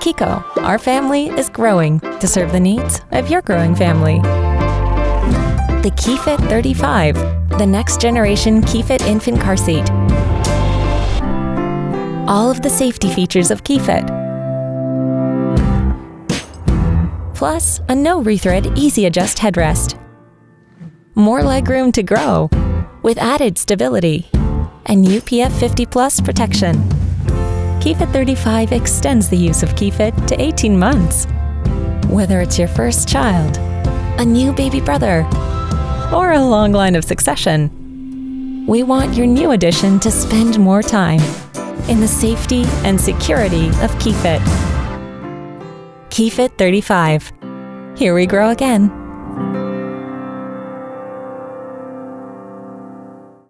Chicco, our family is growing to serve the needs of your growing family. The KeyFit 35, the next generation KeyFit infant car seat. All of the safety features of KeyFit. Plus, a no Rethread easy adjust headrest. More legroom to grow, with added stability and UPF 50+ protection. KeyFit 35 extends the use of KeyFit to 18 months. Whether it's your first child, a new baby brother, or a long line of succession, we want your new addition to spend more time in the safety and security of KeyFit. KeyFit 35. Here we grow again.